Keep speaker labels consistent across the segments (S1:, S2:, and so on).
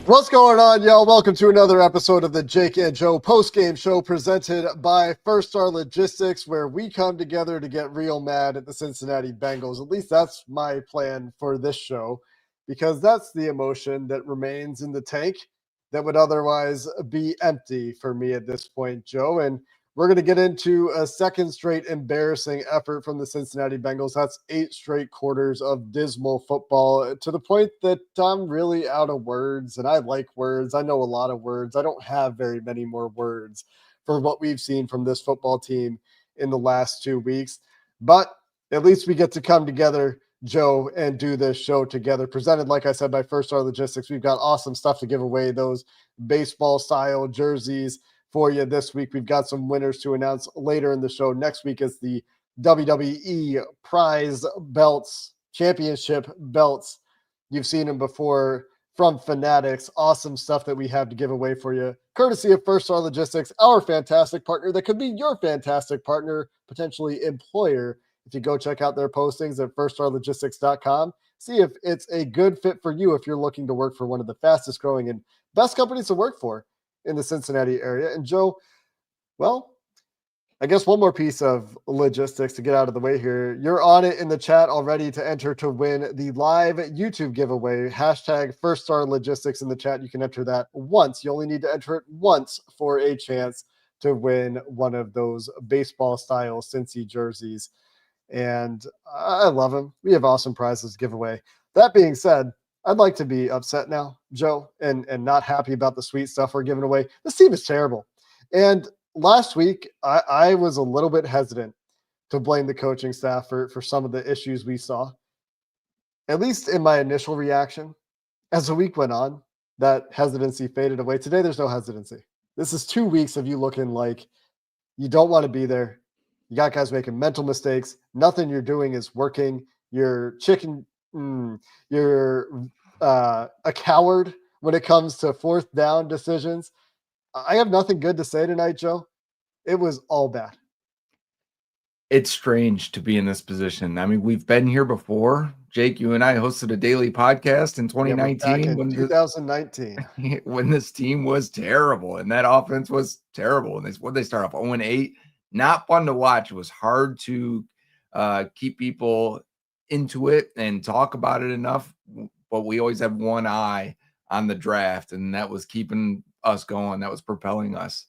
S1: What's going on, y'all? Welcome to another episode of the Jake and Joe Postgame Show presented by First Star Logistics, where we come together to get real mad at the Cincinnati Bengals. At least that's my plan for this show, because that's the emotion that remains in the tank that would otherwise be empty for me at this point, Joe. And we're going to get into a second straight embarrassing effort from the Cincinnati Bengals. That's 8 straight quarters of dismal football, to the point that I'm really out of words. And I like words. I know a lot of words. I don't have very many more words for what we've seen from this football team in the last 2 weeks. But at least we get to come together, Joe, and do this show together. Presented, like I said, by First Star Logistics. We've got awesome stuff to give away, those baseball-style jerseys for you this week. We've got some winners to announce later in the show. Next week is the WWE prize belts, championship belts. You've seen them before from Fanatics. Awesome stuff that we have to give away for you, courtesy of First Star Logistics, our fantastic partner that could be your fantastic partner, potentially employer. If you go check out their postings at firststarlogistics.com, see if it's a good fit for you if you're looking to work for one of the fastest growing and best companies to work for in the Cincinnati area. And Joe, well, I guess one more piece of logistics to get out of the way here. You're on it in the chat already to enter to win the live YouTube giveaway. Hashtag First Star Logistics in the chat. You can enter that once. You only need to enter it once for a chance to win one of those baseball style Cincy jerseys. And I love them. We have awesome prizes to give away. That being said, I'd like to be upset now, Joe, and not happy about the sweet stuff we're giving away. This team is terrible. And last week, I was a little bit hesitant to blame the coaching staff for some of the issues we saw. At least in my initial reaction. As the week went on, that hesitancy faded away. Today, there's no hesitancy. This is 2 weeks of you looking like you don't want to be there. You got guys making mental mistakes. Nothing you're doing is working. You're a coward when it comes to fourth down decisions. I have nothing good to say tonight, Joe. It was all bad.
S2: It's strange to be in this position. I mean, we've been here before. Jake, you and I hosted a daily podcast in 2019.
S1: Back in 2019.
S2: When this team was terrible and that offense was terrible. And they start off 0-8. Not fun to watch. It was hard to keep people into it and talk about it enough, but we always have one eye on the draft, and that was keeping us going. That was propelling us.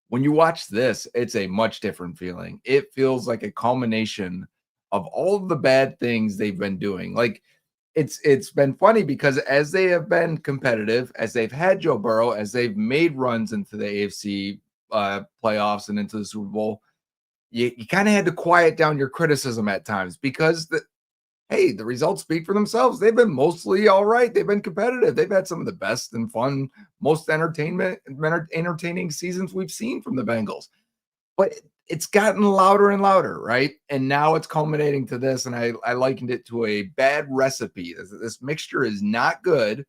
S2: When you watch this, it's a much different feeling. It feels like a culmination of all of the bad things they've been doing. Like it's been funny because as they have been competitive, as they've had Joe Burrow, as they've made runs into the AFC playoffs and into the Super Bowl, you kind of had to quiet down your criticism at times because the results speak for themselves. They've been mostly all right. They've been competitive. They've had some of the best and fun, most entertaining seasons we've seen from the Bengals. But it's gotten louder and louder, right? And now it's culminating to this, and I likened it to a bad recipe. This mixture is not good,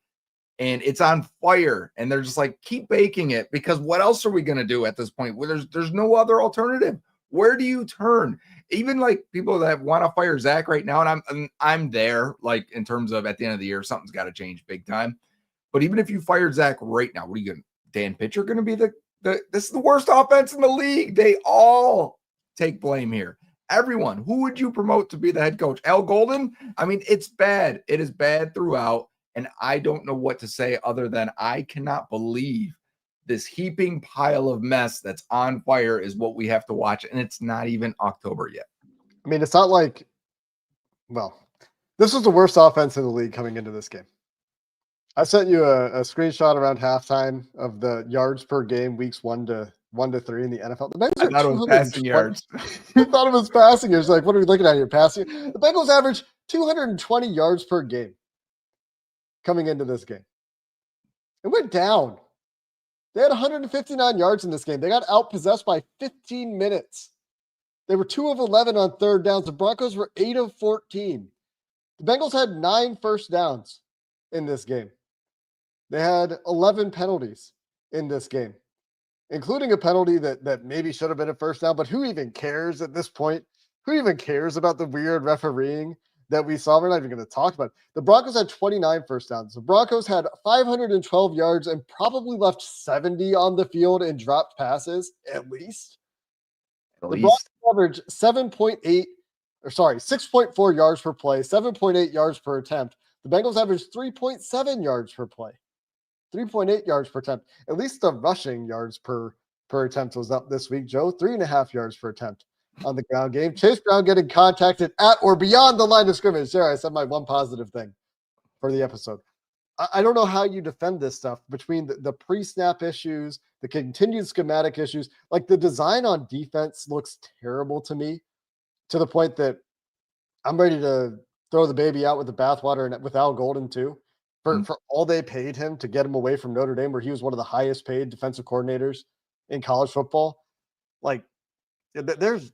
S2: and it's on fire, and they're just like, keep baking it, because what else are we going to do at this point? Well, there's no other alternative. Where do you turn? Even like people that want to fire Zach right now, and I'm there, like in terms of at the end of the year, something's got to change big time. But even if you fired Zach right now, what are you going to, Dan Pitcher going to be this is the worst offense in the league. They all take blame here. Everyone. Who would you promote to be the head coach? Al Golden? I mean, it's bad. It is bad throughout. And I don't know what to say other than I cannot believe this heaping pile of mess that's on fire is what we have to watch. And it's not even October yet.
S1: I mean, it's not like, well, this was the worst offense in the league coming into this game. I sent you a screenshot around halftime of the yards per game, weeks 1 to 3 in the NFL. The Bengals
S2: I thought it was passing yards.
S1: You thought it was passing yards. Like, what are we looking at here? Passing. The Bengals average 220 yards per game coming into this game. It went down. They had 159 yards in this game. They got outpossessed by 15 minutes. They were 2 of 11 on third downs. The Broncos were 8 of 14. The Bengals had 9 first downs in this game. They had 11 penalties in this game, including a penalty that maybe should have been a first down, but who even cares at this point? Who even cares about the weird refereeing that we saw. We're not even going to talk about it. The Broncos had 29 first downs. The Broncos had 512 yards and probably left 70 on the field in dropped passes, at least.
S2: At
S1: The
S2: least
S1: Broncos averaged 6.4 yards per play, 7.8 yards per attempt. The Bengals averaged 3.7 yards per play, 3.8 yards per attempt. At least the rushing yards per attempt was up this week, Joe. 3.5 yards per attempt on the ground game. Chase Brown getting contacted at or beyond the line of scrimmage. There, I said my one positive thing for the episode. I don't know how you defend this stuff between the pre-snap issues, the continued schematic issues. Like, the design on defense looks terrible to me, to the point that I'm ready to throw the baby out with the bathwater, and with Al Golden too, for all they paid him to get him away from Notre Dame, where he was one of the highest paid defensive coordinators in college football. Like, there's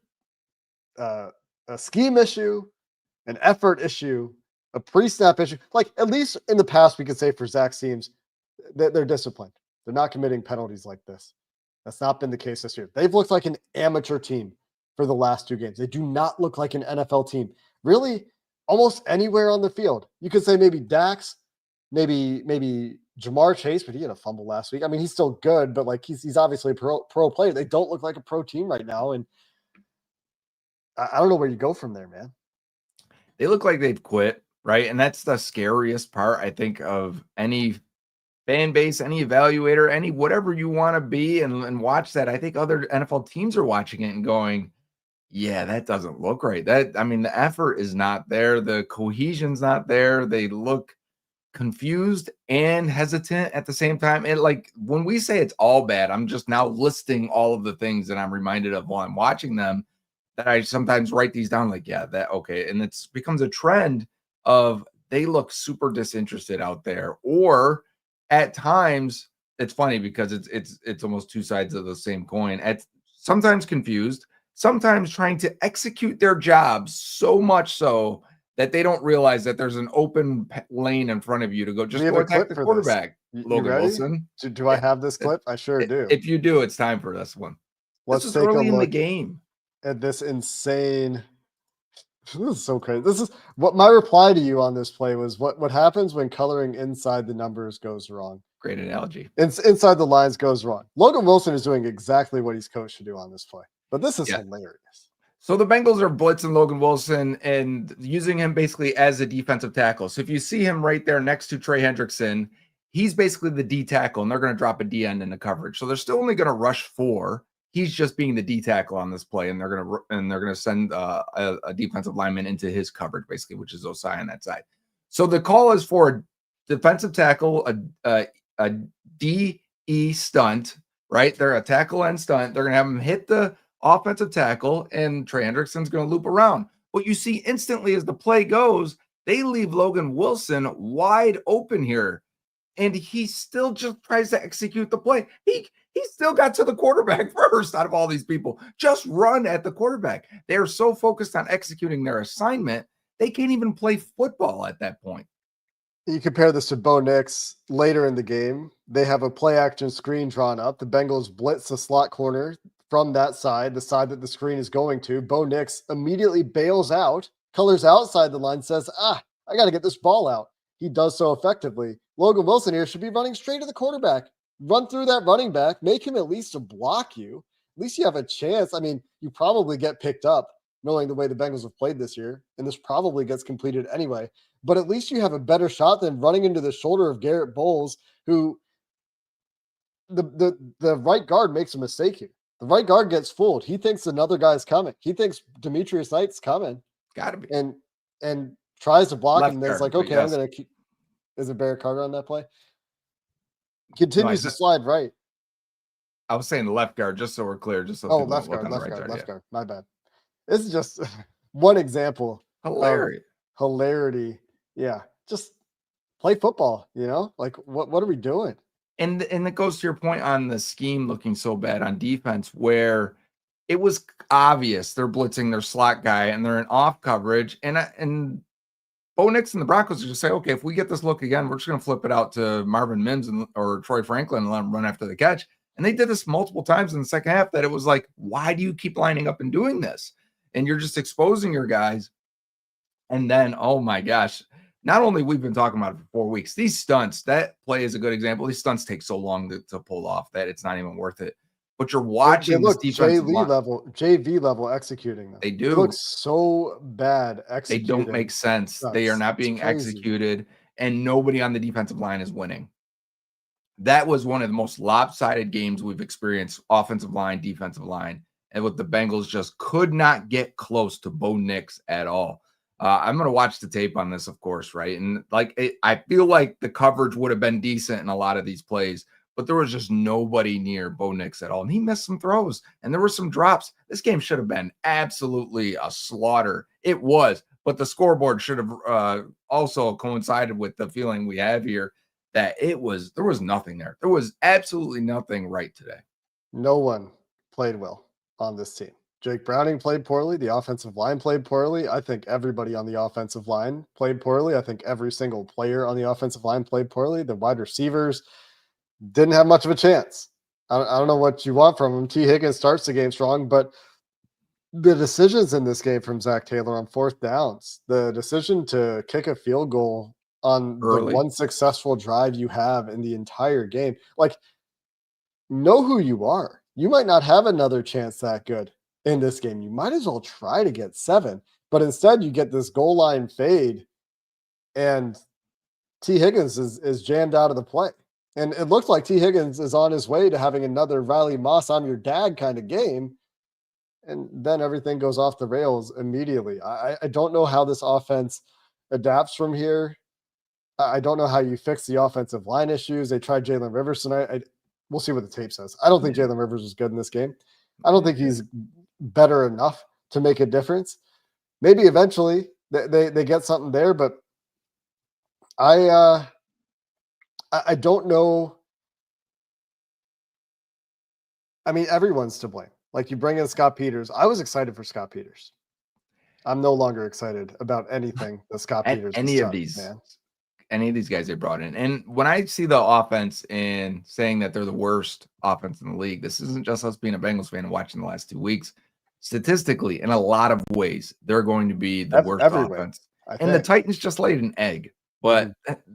S1: a scheme issue, an effort issue, a pre-snap issue. Like, at least in the past, we could say for Zach Seams that they're disciplined. They're not committing penalties like this. That's not been the case this year. They've looked like an amateur team for the last 2 games. They do not look like an NFL team. Really, almost anywhere on the field. You could say maybe Dax, maybe Jamar Chase, but he had a fumble last week. I mean, he's still good, but like he's obviously a pro player. They don't look like a pro team right now, and I don't know where you go from there, man.
S2: They look like they've quit, right? And that's the scariest part, I think, of any fan base, any evaluator, any whatever you want to be and watch that. I think other NFL teams are watching it and going, yeah, that doesn't look right. The effort is not there. The cohesion's not there. They look confused and hesitant at the same time. And like, when we say it's all bad, I'm just now listing all of the things that I'm reminded of while I'm watching them, that I sometimes write these down like, yeah, that okay. And it's becomes a trend of they look super disinterested out there. Or at times, it's funny because it's almost two sides of the same coin. At sometimes confused, sometimes trying to execute their jobs so much so that they don't realize that there's an open lane in front of you to go go attack the quarterback. Logan Wilson.
S1: Do I have this clip? I sure do.
S2: If you do, it's time for this one.
S1: Let's
S2: this
S1: take
S2: early
S1: a look
S2: in the game
S1: at this insane. This is so crazy. This is what my reply to you on this play was. What happens when coloring inside the numbers goes wrong?
S2: Great analogy.
S1: Inside the lines goes wrong. Logan Wilson is doing exactly what he's coached to do on this play. But this is hilarious.
S2: So the Bengals are blitzing Logan Wilson and using him basically as a defensive tackle. So if you see him right there next to Trey Hendrickson, he's basically the D tackle, and they're going to drop a D end in the coverage. So they're still only going to rush 4. He's just being the D tackle on this play, and they're going to send a defensive lineman into his coverage, basically, which is Osai on that side. So the call is for a defensive tackle, a DE stunt, right? They're a tackle and stunt. They're going to have him hit the offensive tackle, and Trey Hendrickson's going to loop around. What you see instantly as the play goes, they leave Logan Wilson wide open here, and he still just tries to execute the play. He still got to the quarterback first out of all these people. Just run at the quarterback. They're so focused on executing their assignment, they can't even play football at that point.
S1: You compare this to Bo Nix later in the game. They have a play action screen drawn up. The Bengals blitz the slot corner from that side, the side that the screen is going to. Bo Nix immediately bails out, colors outside the line, says, I got to get this ball out. He does so effectively. Logan Wilson here should be running straight to the quarterback. Run through that running back, make him at least to block you. At least you have a chance. I mean, you probably get picked up knowing the way the Bengals have played this year, and this probably gets completed anyway. But at least you have a better shot than running into the shoulder of Garrett Bowles, who the right guard makes a mistake here. The right guard gets fooled. He thinks another guy's coming. He thinks Demetrius Knight's coming.
S2: Gotta be.
S1: And tries to block
S2: Left
S1: him. Then it's
S2: guard,
S1: like, okay,
S2: yes.
S1: I'm going to keep. Is it Barrett Carter on that play? Continues to slide right.
S2: I was saying the left guard, just so we're clear. Just so
S1: left guard. My bad. This is just one example.
S2: Hilarious.
S1: Hilarity. Yeah. Just play football, Like, what are we doing?
S2: And it goes to your point on the scheme looking so bad on defense, where it was obvious they're blitzing their slot guy and they're in off coverage. And Bo Nix and the Broncos are just say, okay, if we get this look again, we're just going to flip it out to Marvin Mims or Troy Franklin and let him run after the catch. And they did this multiple times in the second half, that it was like, why do you keep lining up and doing this? And you're just exposing your guys. And then, oh my gosh, not only we've been talking about it for 4 weeks, these stunts, that play is a good example. These stunts take so long to pull off that it's not even worth it. But you're
S1: They
S2: watching this
S1: look
S2: defensive line.
S1: JV level executing them.
S2: They
S1: It
S2: do.
S1: looks so bad
S2: They
S1: executing.
S2: don't make sense. They are not being executed, and nobody on the defensive line is winning. That was one of the most lopsided games we've experienced, offensive line, defensive line, and with the Bengals just could not get close to Bo Nix at all. I'm going to watch the tape on this, of course, right? And I feel like the coverage would have been decent in a lot of these plays, but there was just nobody near Bo Nix at all. And he missed some throws, and there were some drops. This game should have been absolutely a slaughter. It was, but the scoreboard should have also coincided with the feeling we have here that there was nothing there. There was absolutely nothing right today.
S1: No one played well on this team. Jake Browning played poorly. The offensive line played poorly. I think everybody on the offensive line played poorly. I think every single player on the offensive line played poorly. The wide receivers didn't have much of a chance. I don't know what you want from him. T. Higgins starts the game strong, but the decisions in this game from Zach Taylor on 4th downs, the decision to kick a field goal on
S2: Early.
S1: the one successful drive you have in the entire game. Like, know who you are. You might not have another chance that good in this game. You might as well try to get 7, but instead you get this goal line fade and T. Higgins is jammed out of the play. And it looked like T. Higgins is on his way to having another Riley Moss, I'm your dad kind of game. And then everything goes off the rails immediately. I don't know how this offense adapts from here. I don't know how you fix the offensive line issues. They tried Jalen Rivers tonight. We'll see what the tape says. I don't think Jalen Rivers was good in this game. I don't think he's better enough to make a difference. Maybe eventually they get something there, but I don't know. I mean, everyone's to blame. Like, you bring in Scott Peters. I was excited for Scott Peters. I'm no longer excited about anything that Scott Peters
S2: any of these, man. Any of these guys they brought in. And when I see the offense and saying that they're the worst offense in the league, this isn't just us being a Bengals fan and watching the last 2 weeks. Statistically, in a lot of ways, they're going to be the worst offense. And the Titans just laid an egg. But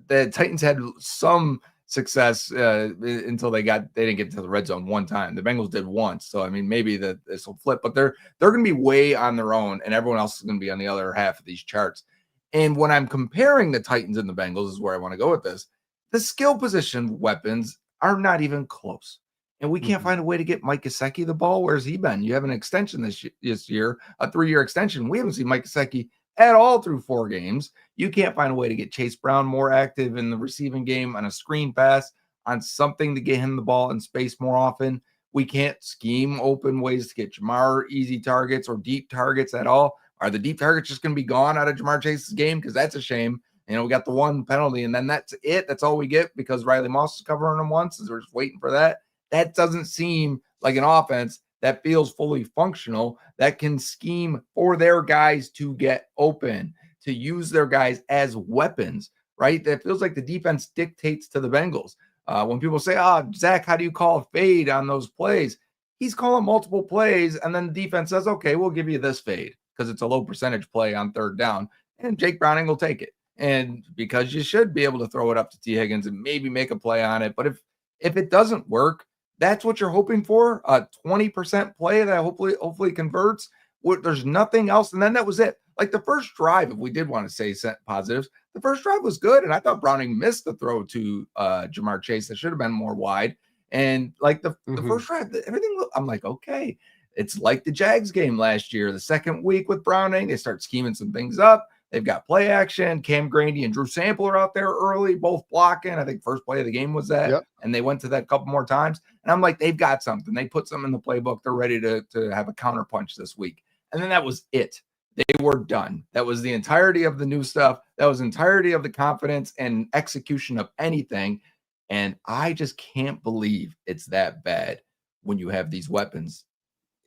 S2: the Titans had some success until they didn't get to the red zone one time. The Bengals did once. So, I mean, maybe this will flip. But they're going to be way on their own, and everyone else is going to be on the other half of these charts. And when I'm comparing the Titans and the Bengals is where I want to go with this, the skill position weapons are not even close. And we can't find a way to get Mike Gesicki the ball. Where's he been? You have an extension this year, a 3-year extension. We haven't seen Mike Gesicki at all through 4 games. You can't find a way to get Chase Brown more active in the receiving game on a screen pass, on something to get him the ball in space more often. We can't scheme open ways to get Jamar easy targets or deep targets at all. Are the deep targets just going to be gone out of Jamar Chase's game? Because that's a shame. You know, we got the one penalty, and then that's it. That's all we get because Riley Moss is covering him once, and we're just waiting for that. That doesn't seem like an offense that feels fully functional, that can scheme for their guys to get open, to use their guys as weapons, right? That feels like the defense dictates to the Bengals. When people say, Zach, how do you call a fade on those plays? He's calling multiple plays, and then the defense says, okay, we'll give you this fade because it's a low percentage play on 3rd down, and Jake Browning will take it. And because you should be able to throw it up to T. Higgins and maybe make a play on it. But if it doesn't work, that's what you're hoping for, a 20% play that hopefully converts. There's nothing else. And then that was it. Like the first drive, if we did want to say positives, the first drive was good. And I thought Browning missed the throw to Jamar Chase. That should have been more wide. And like the first drive, everything looked, I'm like, okay. It's like the Jags game last year. The second week with Browning, they start scheming some things up. They've got play action. Cam Grady and Drew Sample are out there early, both blocking. I think first play of the game was that. And they went to that a couple more times. And I'm like, they've got something. They put something in the playbook. They're ready to have a counterpunch this week. And then that was it. They were done. That was the entirety of the new stuff. That was the entirety of the confidence and execution of anything. And I just can't believe it's that bad when you have these weapons.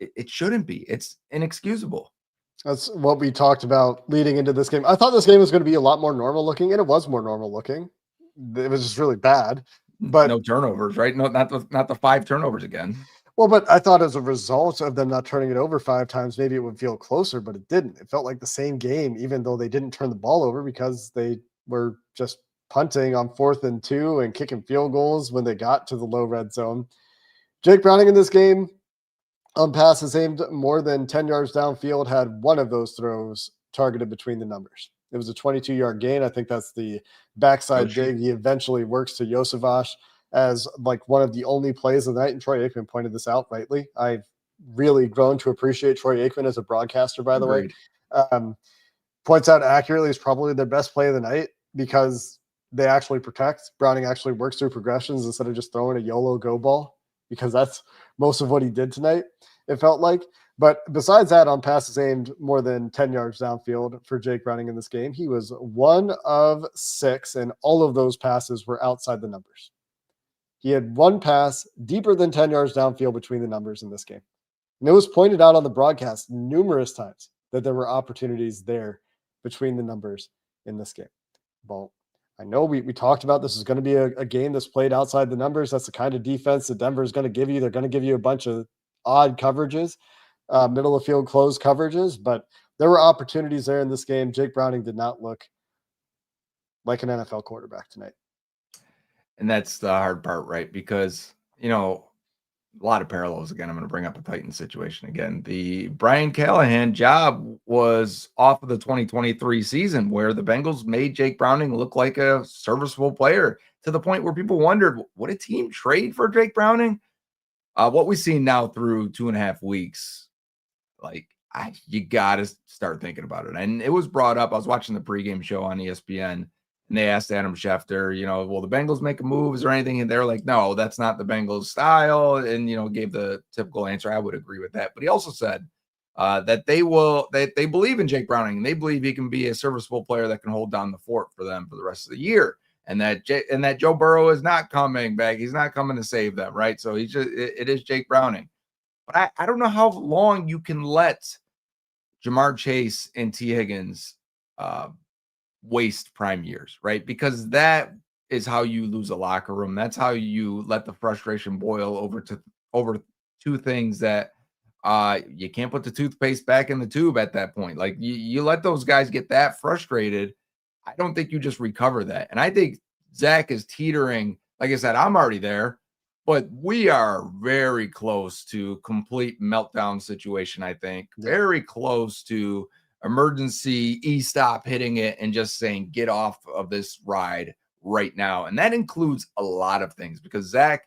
S2: It shouldn't be. It's inexcusable.
S1: That's what we talked about leading into this game. I thought this game was going to be a lot more normal looking, and it was more normal looking. It was just really bad. But
S2: no turnovers, right? No, not the 5 turnovers again.
S1: Well, but I thought as a result of them not turning it over 5 times, maybe it would feel closer, but it didn't. It felt like the same game, even though they didn't turn the ball over because they were just punting on 4th and 2 and kicking field goals when they got to the low red zone. Jake Browning in this game, on passes aimed more than 10 yards downfield, had one of those throws targeted between the numbers. It was a 22-yard gain. I think that's the backside dig. He eventually works to Yosavash as like one of the only plays of the night, and Troy Aikman pointed this out rightly. I've really grown to appreciate Troy Aikman as a broadcaster, by the way. Points out accurately is probably their best play of the night because they actually protect. Browning actually works through progressions instead of just throwing a YOLO go ball, because that's most of what he did tonight, it felt like. But besides that, on passes aimed more than 10 yards downfield for Jake Browning in this game, he was 1 of 6, and all of those passes were outside the numbers. He had one pass deeper than 10 yards downfield between the numbers in this game. And it was pointed out on the broadcast numerous times that there were opportunities there between the numbers in this game. Well, I know we talked about this is going to be a game that's played outside the numbers. That's the kind of defense that Denver is going to give you. They're going to give you a bunch of odd coverages, middle of field closed coverages, but there were opportunities there in this game. Jake Browning did not look like an NFL quarterback tonight.
S2: And that's the hard part, right? Because, you know, a lot of parallels again. I'm going to bring up a Titans situation again. The Brian Callahan job was off of the 2023 season where the Bengals made Jake Browning look like a serviceable player to the point where people wondered, would a team trade for Jake Browning? What we've seen now through 2.5 weeks, like you got to start thinking about it. And it was brought up. I was watching the pregame show on ESPN. And they asked Adam Schefter, you know, will the Bengals make a move? Is there anything? And they're like, no, that's not the Bengals style. And, you know, gave the typical answer. I would agree with that. But he also said that they believe in Jake Browning. And they believe he can be a serviceable player that can hold down the fort for them for the rest of the year. And that Joe Burrow is not coming back. He's not coming to save them, right? So it is Jake Browning. But I don't know how long you can let Jamar Chase and T. Higgins waste prime years, right? Because that is how you lose a locker room. That's how you let the frustration boil over two things that you can't put the toothpaste back in the tube at that point. Like you let those guys get that frustrated. I don't think you just recover that. And I think Zach is teetering. Like I said, I'm already there, but we are very close to complete meltdown situation. I think very close to emergency e-stop hitting it and just saying, get off of this ride right now. And that includes a lot of things because Zach,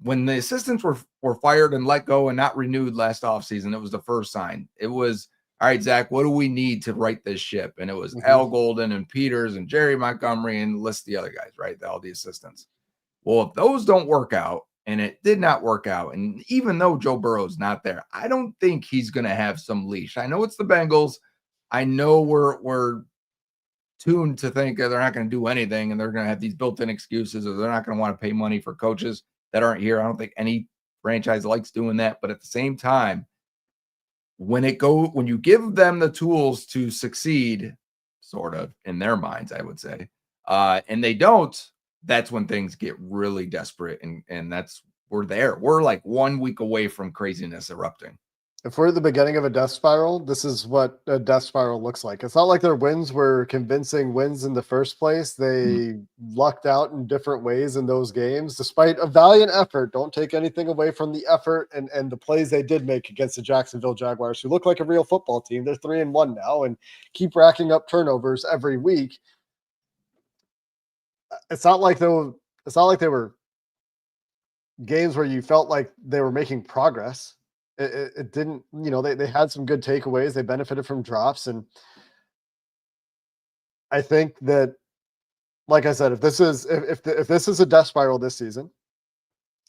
S2: when the assistants were fired and let go and not renewed last offseason, it was the first sign. It was, all right, Zach, what do we need to right this ship? And it was Al Golden and Peters and Jerry Montgomery and list the other guys, right? All the assistants. Well, if those don't work out, and it did not work out, and even though Joe Burrow's not there, I don't think he's going to have some leash. I know it's the Bengals. I know we're tuned to think that they're not going to do anything, and they're going to have these built-in excuses, or they're not going to want to pay money for coaches that aren't here. I don't think any franchise likes doing that. But at the same time, when you give them the tools to succeed, sort of in their minds, I would say, and they don't, that's when things get really desperate. And we're there. We're like 1 week away from craziness erupting.
S1: If we're at the beginning of a death spiral, this is what a death spiral looks like. It's not like their wins were convincing wins in the first place. They lucked out in different ways in those games, despite a valiant effort. Don't take anything away from the effort and the plays they did make against the Jacksonville Jaguars, who look like a real football team. They're 3-1 now and keep racking up turnovers every week. It's not like they were games where you felt like they were making progress. It didn't, they had some good takeaways. They benefited from drops. And I think that, like I said, if this is a death spiral this season,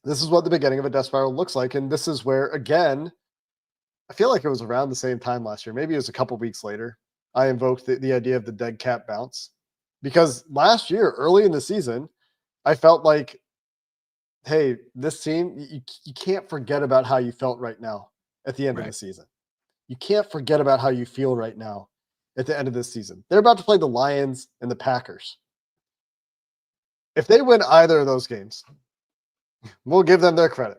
S1: this is what the beginning of a death spiral looks like. And this is where, again, I feel like it was around the same time last year. Maybe it was a couple weeks later. I invoked the idea of the dead cat bounce. Because last year, early in the season, I felt like, hey, this team, you can't forget about how you felt right now at the end of the season. You can't forget about how you feel right now at the end of this season. They're about to play the Lions and the Packers. If they win either of those games, we'll give them their credit.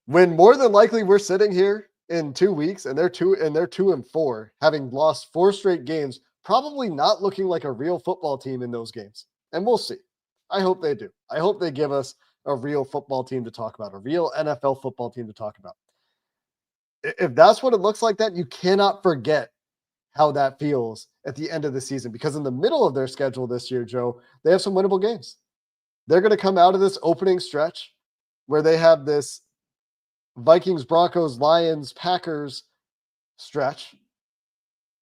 S1: when more than likely we're sitting here in 2 weeks and they're 2-4, having lost 4 straight games, probably not looking like a real football team in those games. And we'll see. I hope they do. I hope they give us a real football team to talk about, a real NFL football team to talk about. If that's what it looks like, that you cannot forget how that feels at the end of the season, because in the middle of their schedule this year, Joe, they have some winnable games. They're going to come out of this opening stretch where they have this Vikings, Broncos, Lions, Packers stretch.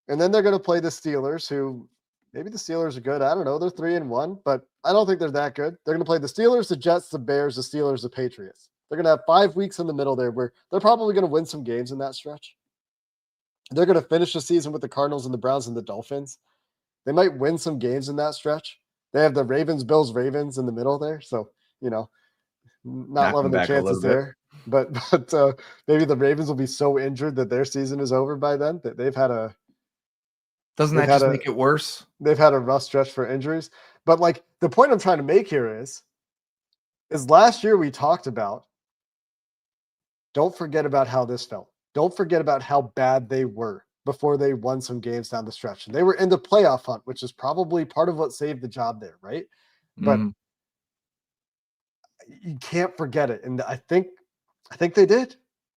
S1: And then they're going to play the Steelers, who maybe the Steelers are good. I don't know. They're 3-1, but I don't think they're that good. They're going to play the Steelers, the Jets, the Bears, the Steelers, the Patriots. They're going to have 5 weeks in the middle there where they're probably going to win some games in that stretch. They're going to finish the season with the Cardinals and the Browns and the Dolphins. They might win some games in that stretch. They have the Ravens, Bills, Ravens in the middle there. So, not
S2: Knock
S1: loving
S2: them
S1: their
S2: back a
S1: chances
S2: little bit.
S1: there. But maybe the Ravens will be so injured that their season is over by then. That
S2: Doesn't that just make it worse?
S1: They've had a rough stretch for injuries. But like the point I'm trying to make here is last year we talked about, don't forget about how this felt. Don't forget about how bad they were before they won some games down the stretch. And they were in the playoff hunt, which is probably part of what saved the job there, right? But you can't forget it. And I think they did.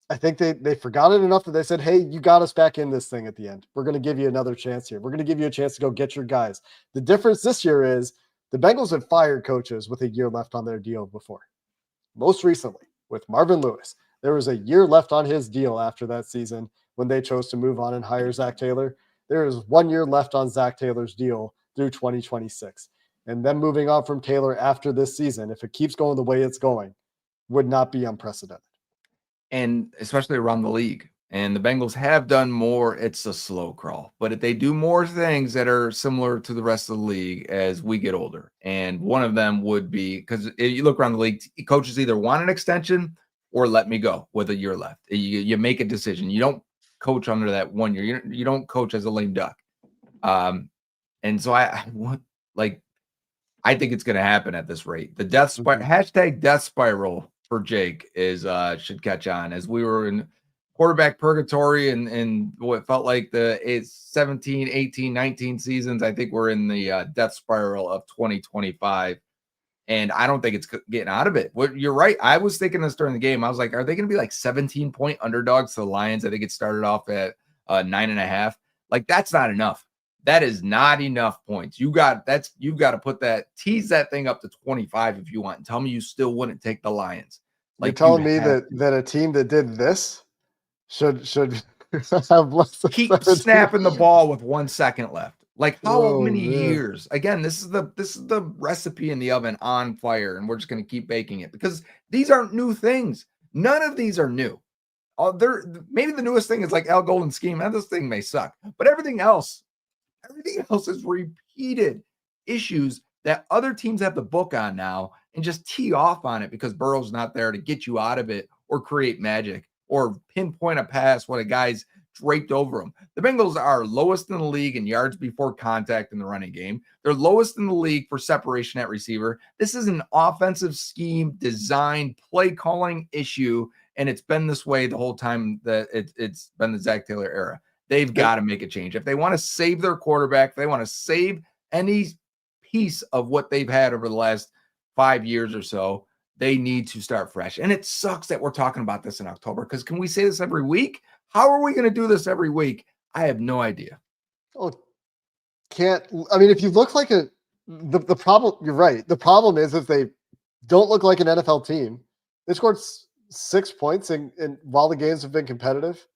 S1: I think they forgot it enough that they said, hey, you got us back in this thing at the end. We're going to give you another chance here. We're going to give you a chance to go get your guys. The difference this year is the Bengals had fired coaches with a year left on their deal before. Most recently with Marvin Lewis, there was a year left on his deal after that season when they chose to move on and hire Zach Taylor. There is 1 year left on Zach Taylor's deal through 2026. And then moving on from Taylor after this season, if it keeps going the way it's going, would not be unprecedented.
S2: And especially around the league. And the Bengals have done more. It's a slow crawl, but if they do more things that are similar to the rest of the league as we get older. And one of them would be, because if you look around the league, coaches either want an extension or let me go with a year left. You make a decision. You don't coach under that 1 year. You don't coach as a lame duck. And so I think it's going to happen at this rate. The death spiral, hashtag death spiral for Jake is should catch on, as we were in quarterback purgatory and what felt like the 17, 18, 19 seasons. I think we're in the death spiral of 2025. And I don't think it's getting out of it. You're right. I was thinking this during the game. I was like, are they going to be like 17-point underdogs to the Lions? I think it started off at 9.5. Like, that's not enough. That is not enough points. You've got to tease that thing up to 25 if you want. And tell me you still wouldn't take the Lions.
S1: Like, you're telling me that a team that did this should have less than
S2: keep
S1: 17.
S2: Snapping the ball with 1 second left. Like, how many years? Again, this is the recipe in the oven on fire, and we're just going to keep baking it because these aren't new things. None of these are new. Maybe the newest thing is like Al Golden's scheme, and this thing may suck, but everything else is repeated issues that other teams have the book on now and just tee off on it because Burrow's not there to get you out of it or create magic or pinpoint a pass when a guy's draped over them. The Bengals are lowest in the league in yards before contact in the running game. They're lowest in the league for separation at receiver. This is an offensive scheme, design, play calling issue, and it's been this way the whole time that it's been the Zach Taylor era. They've got to make a change. If they want to save their quarterback, if they want to save any piece of what they've had over the last 5 years or so, they need to start fresh. And it sucks that we're talking about this in October, because can we say this every week? How are we going to do this every week? I have no idea.
S1: Oh, if you look like the problem, you're right. The problem is if they don't look like an NFL team. They scored 6 points in while the games have been competitive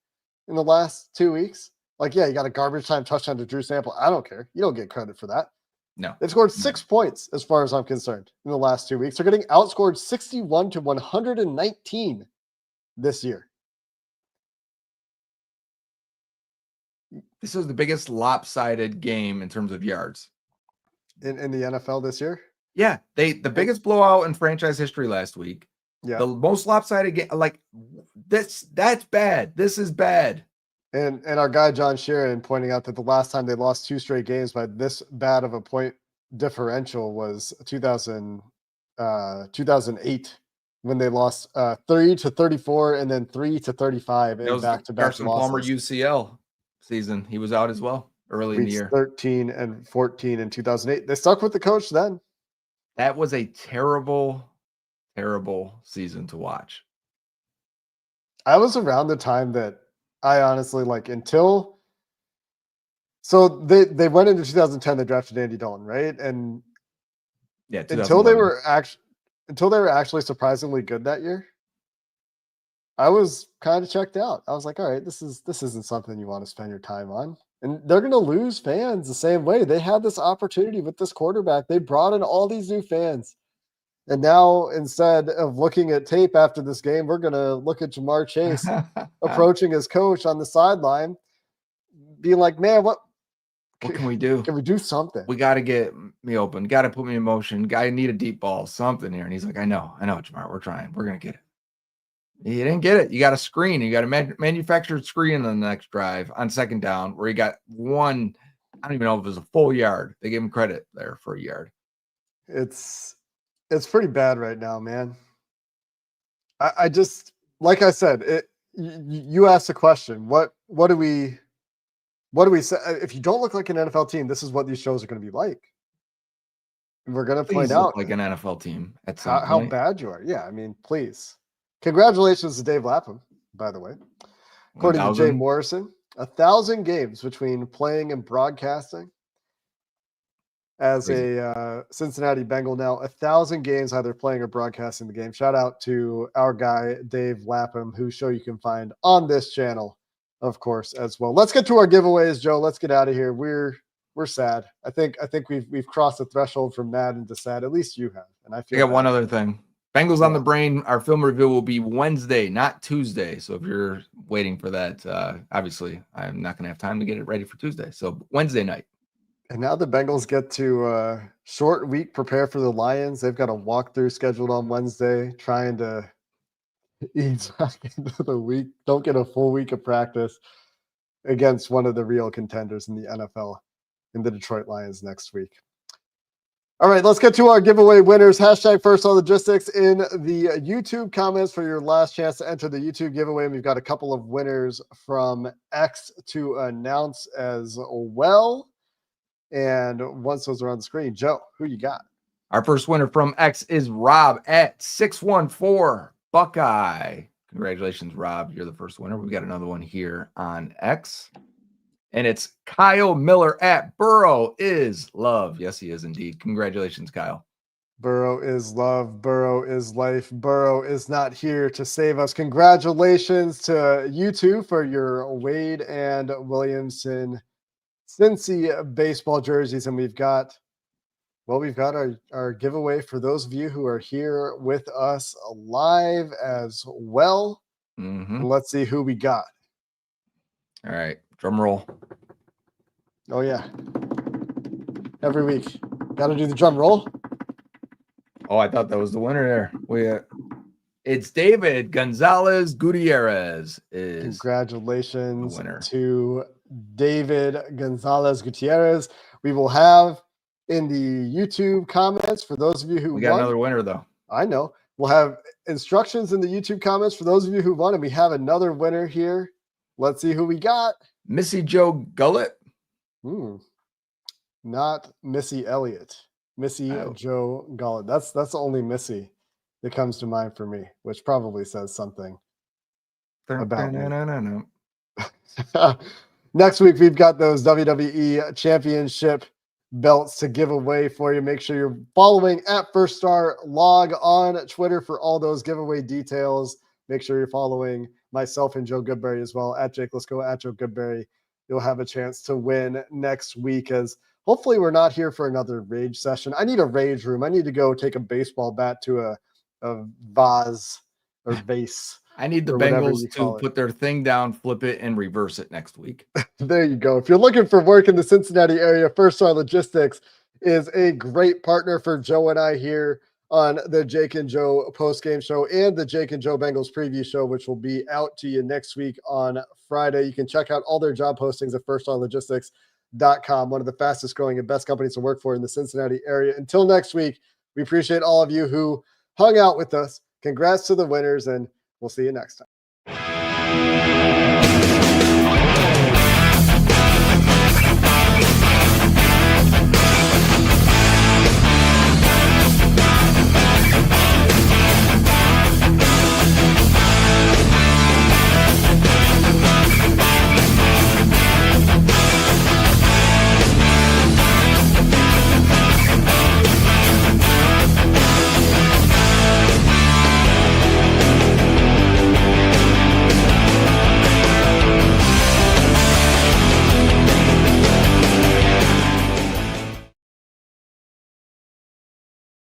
S1: in the last 2 weeks. Like, yeah, you got a garbage time touchdown to Drew Sample. I don't care. You don't get credit for that.
S2: No.
S1: They've scored 6 points as far as I'm concerned in the last 2 weeks. They're getting outscored 61-119 this year.
S2: This is the biggest lopsided game in terms of yards
S1: in the NFL this year.
S2: Yeah, the biggest blowout in franchise history last week.
S1: Yeah,
S2: the most lopsided game. Like, that's bad. This is bad.
S1: And our guy John Sheeran pointing out that the last time they lost 2 straight games by this bad of a point differential was 2008 when they lost 3-34 and then 3-35
S2: It
S1: in
S2: was the
S1: back-to-back
S2: Carson Palmer
S1: losses.
S2: UCL season. He was out as well early in the
S1: Weeks
S2: year.
S1: 13 and 14 in 2008. They stuck with the coach then.
S2: That was a terrible, terrible season to watch.
S1: I was around the time that I honestly until so they went into 2010, they drafted Andy Dalton, right? And
S2: Yeah,
S1: until they
S2: 2011.
S1: were actually surprisingly good that year, I was kind of checked out. I was like, all right, this isn't something you want to spend your time on. And they're going to lose fans the same way. They had this opportunity with this quarterback. They brought in all these new fans. And now instead of looking at tape after this game, we're going to look at Jamar Chase approaching his coach on the sideline, being like, man, what
S2: can we do?
S1: Can we do something?
S2: We got to get me open. Got to put me in motion. I need a deep ball, something here. And he's like, I know, Jamar. We're trying. We're going to get it. He didn't get it. You got a screen. You got a manufactured screen on the next drive on second down where he got one. I don't even know if it was a full yard. They gave him credit there for a yard.
S1: It's pretty bad right now, man. I just, like I said, you asked the question, what do we say? If you don't look like an NFL team, this is what these shows are going to be like. And we're going to point out
S2: like an NFL team at some
S1: how
S2: point.
S1: bad you are. Yeah, I mean, please. Congratulations to Dave Lapham, by the way. According to Jay Morrison, 1,000 games between playing and broadcasting. As a Cincinnati Bengal now, 1,000 games either playing or broadcasting the game. Shout out to our guy, Dave Lapham, whose show you can find on this channel, of course, as well. Let's get to our giveaways, Joe. Let's get out of here. We're sad. I think we've crossed the threshold from mad into sad. At least you have. And I feel
S2: got one other thing. Bengals on the Brain. Our film review will be Wednesday, not Tuesday. So if you're waiting for that, obviously I'm not going to have time to get it ready for Tuesday. So Wednesday night.
S1: And now the Bengals get to short week prepare for the Lions. They've got a walkthrough scheduled on Wednesday, trying to ease back into the week. Don't get a full week of practice against one of the real contenders in the NFL in the Detroit Lions next week. All right, let's get to our giveaway winners. Hashtag First on Logistics in the YouTube comments for your last chance to enter the YouTube giveaway. And we've got a couple of winners from X to announce as well. And once those are on the screen, Joe, who you got?
S2: Our first winner from X is Rob at 614 Buckeye. Congratulations, Rob. You're the first winner. We've got another one here on X. And it's Kyle Miller at Burrow is Love. Yes, he is indeed. Congratulations, Kyle.
S1: Burrow is love. Burrow is life. Burrow is not here to save us. Congratulations to you two for your Wade and Williamson Cincy baseball jerseys. And we've got our giveaway for those of you who are here with us live as well.
S2: Mm-hmm.
S1: Let's see who we got.
S2: All right. Drum roll.
S1: Oh, yeah. Every week. Got to do the drum roll.
S2: Oh, I thought that was the winner there. It's David Gonzalez Gutierrez.
S1: Congratulations to David Gonzalez Gutierrez. We will have in the YouTube comments for those of you who
S2: we got another winner, though.
S1: I know. We'll have instructions in the YouTube comments for those of you who won, and we have another winner here. Let's see who we got.
S2: Missy Joe Gullett.
S1: Not Missy Elliott. Missy Joe Gullett. That's the only Missy that comes to mind for me, which probably says something about me. Next week, we've got those WWE Championship belts to give away for you. Make sure you're following at First Star. Log on Twitter for all those giveaway details. Make sure you're following myself and Joe Goodberry as well, at Jake Liscow, at Joe Goodberry. You'll have a chance to win next week, as hopefully we're not here for another rage session. I need a rage room. I need to go take a baseball bat to a vase or vase.
S2: I need the Bengals to put their thing down, flip it, and reverse it next week.
S1: There you go. If you're looking for work in the Cincinnati area, First Star Logistics is a great partner for Joe and I here on the Jake and Joe postgame show and the Jake and Joe Bengals preview show, which will be out to you next week on Friday. You can check out all their job postings at firststarlogistics.com, one of the fastest growing and best companies to work for in the Cincinnati area. Until next week, we appreciate all of you who hung out with us congrats to the winners, and we'll see you next time.